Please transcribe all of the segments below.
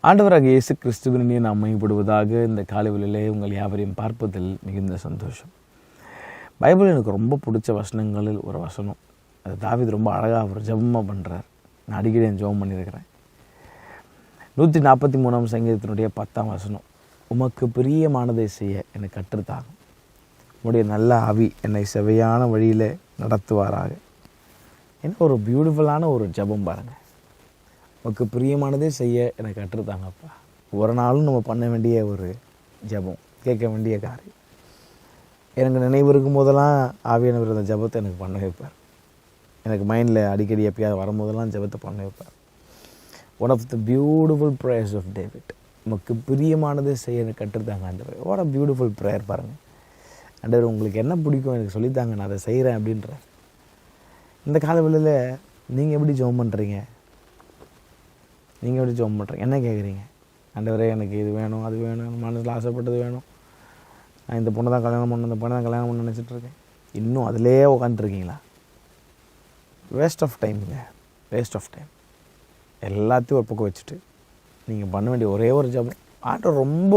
ஆண்டவராக இயேசு கிறிஸ்துவினே நாம் மையப்படுவதாக இந்த காலைவெளியிலே உங்கள் யாவரையும் பார்ப்பதில் மிகுந்த சந்தோஷம். பைபிள் எனக்கு ரொம்ப பிடிச்ச வசனங்களில் ஒரு வசனம். அது தாவீது ரொம்ப அழகாக ஒரு ஜெபமாக பண்ணுறார். நான் அடிக்கடி என் ஜெபம் பண்ணியிருக்கிறேன். 143 சங்கீதத்தினுடைய 10ஆம் வசனம். உமக்கு பிரியமானதை செய்ய என்னை கற்றுத்தாகும். உம்முடைய நல்ல ஆவி என்னை செவையான வழியில் நடத்துவாராக. என்ன ஒரு பியூட்டிஃபுல்லான ஒரு ஜெபம் பாருங்கள். உமக்கு பிரியமானதே செய்ய எனக்கு கற்றுத்தாங்கப்பா. ஒரு நாளும் நம்ம பண்ண வேண்டிய ஒரு ஜெபம், கேட்க வேண்டிய காரியம். எனக்கு நினைவு இருக்கும் போதெல்லாம் ஆவியானவர் அந்த ஜெபத்தை எனக்கு பண்ண வைப்பார். எனக்கு மைண்டில் அடிக்கடி எப்பயாவது வரும்போதெல்லாம் ஜெபத்தை பண்ண வைப்பார். One of the beautiful prayers of David. நமக்கு பிரியமானதே செய்ய எனக்கு கற்றுத்தாங்க ஆண்டவர். வாட் அ பியூட்டிஃபுல் ப்ரேயர் பாருங்கள். ஆண்டவர் உங்களுக்கு என்ன பிடிக்கும் எனக்கு சொல்லித்தாங்க, நான் அதை செய்கிறேன் அப்படின்ற. இந்த காலவெளியில் நீங்கள் எப்படி ஜெபம் பண்ணுறீங்க? நீங்கள் எப்படி ஜெபம் பண்ணுறீங்க? என்ன கேட்குறீங்க? ஆண்டவரே எனக்கு இது வேணும், அது வேணும், மனசில் ஆசைப்பட்டது வேணும், நான் இந்த பொண்ணை தான் கல்யாணம் பண்ணணும், இந்த பொண்ணை தான் கல்யாணம் பண்ண நினச்சிட்ருக்கேன். இன்னும் அதிலே உட்காந்துருக்கீங்களா? வேஸ்ட் ஆஃப் டைமுங்க, வேஸ்ட் ஆஃப் டைம். எல்லாத்தையும் ஒரு பக்கம் வச்சுட்டு நீங்கள் பண்ண வேண்டிய ஒரே ஒரு ஜெபம். ஆண்டவர் ரொம்ப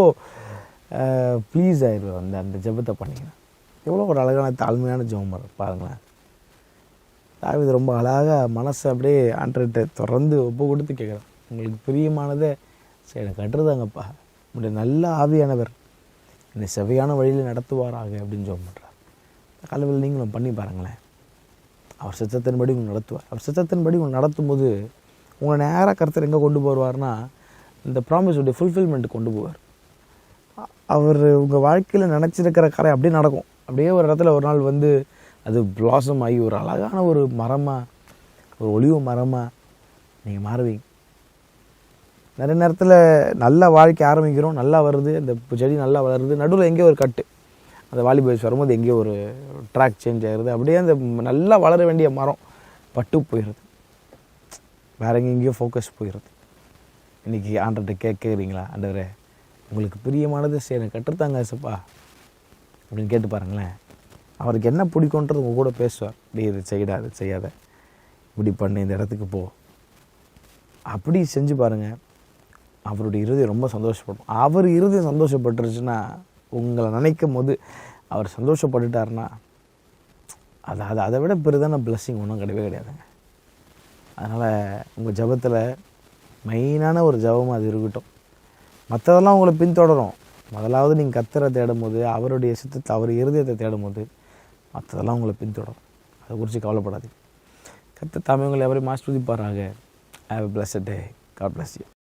ப்ளீஸ் ஆயிடுவார் அந்த ஜெபத்தை பண்ணிங்கன்னா. எவ்வளோ ஒரு அழகான தாழ்மையான ஜெபம் பாருங்களேன். தாவீது ரொம்ப அழகாக மனசை அப்படியே ஆண்டவர்கிட்ட தொடர்ந்து ஒப்பு கொடுத்து கேட்குறான். உங்களுக்கு பிரியமானதை சரி எனக்கு கட்டுறதாங்கப்பா. உங்களுடைய நல்ல ஆவியானவர் என்னை செவையான வழியில் நடத்துவாராக அப்படின்னு ஜெபம் பண்ணுறார். காலையில் நீங்களும் பண்ணி பாருங்களேன். அவர் சித்தத்தின்படி உங்களை நடத்துவார். அவர் சித்தத்தின்படி உங்களை நடத்தும் போது உங்களை நேராக கருத்தர் எங்கே கொண்டு போவார்னா இந்த ப்ராமிஸுடைய ஃபுல்ஃபில்மெண்ட்டு கொண்டு போவார். அவர் உங்கள் வாழ்க்கையில் நினச்சிருக்கிற காரியம் அப்படியே நடக்கும். அப்படியே ஒரு இடத்துல ஒரு நாள் வந்து அது பிளாசம் ஆகி ஒரு அழகான ஒரு மரமாக, ஒரு ஒளிவு மரமாக நீங்கள் மாறுவீங்க. நிறைய நேரத்தில் நல்ல வாழ்க்கை ஆரம்பிக்கிறோம், நல்லா வருது, அந்த செடி நல்லா வளருது, நடுவில் எங்கேயோ ஒரு கட்டு, அந்த வாலி பாய்ஸ் வரும்போது எங்கேயோ ஒரு ட்ராக் சேஞ்ச் ஆகிடுது. அப்படியே அந்த நல்லா வளர வேண்டிய மரம் பட்டு போயிடுது, வேற எங்கேயோ ஃபோக்கஸ் போயிடுது. இன்றைக்கி ஆண்டர்கிட்ட கேட்குறீங்களா? ஆண்டவரே உங்களுக்கு பிரியமானது சரி எனக்கு கற்றுத்தாங்க ஏசப்பா அப்படின்னு கேட்டு பாருங்களேன். அவருக்கு என்ன பிடிக்குன்றது உங்கள் கூட பேசுவார். நீ இது செய்யடா, இது செய்யாத, இப்படி பண்ணு, இந்த இடத்துக்கு போ, அப்படி செஞ்சு பாருங்கள். அவருடைய இருதயம் ரொம்ப சந்தோஷப்படும். அவர் இருதயம் சந்தோஷப்பட்டுருச்சுன்னா, உங்களை நினைக்கும் போது அவர் சந்தோஷப்பட்டுட்டாருன்னா அதை விட பெரிதான பிளஸ்ஸிங் ஒன்றும் கிடையவே கிடையாதுங்க. அதனால் உங்கள் ஜெபத்தில் மெயினான ஒரு ஜெபமாக அது இருக்கட்டும். மற்றதெல்லாம் உங்களை பின்தொடரும். முதலாவது நீங்கள் கர்த்தரை தேடும் போது, அவருடைய சித்தத்தை, அவர் இருதயத்தை தேடும் போது மற்றதெல்லாம் உங்களை பின்தொடரும். அதை குறித்து கவலைப்படாதீங்க. கர்த்தர் தாமே உங்களை எவரையும் ஆசீர்வதிப்பாராக. Have a blessed day. God bless you.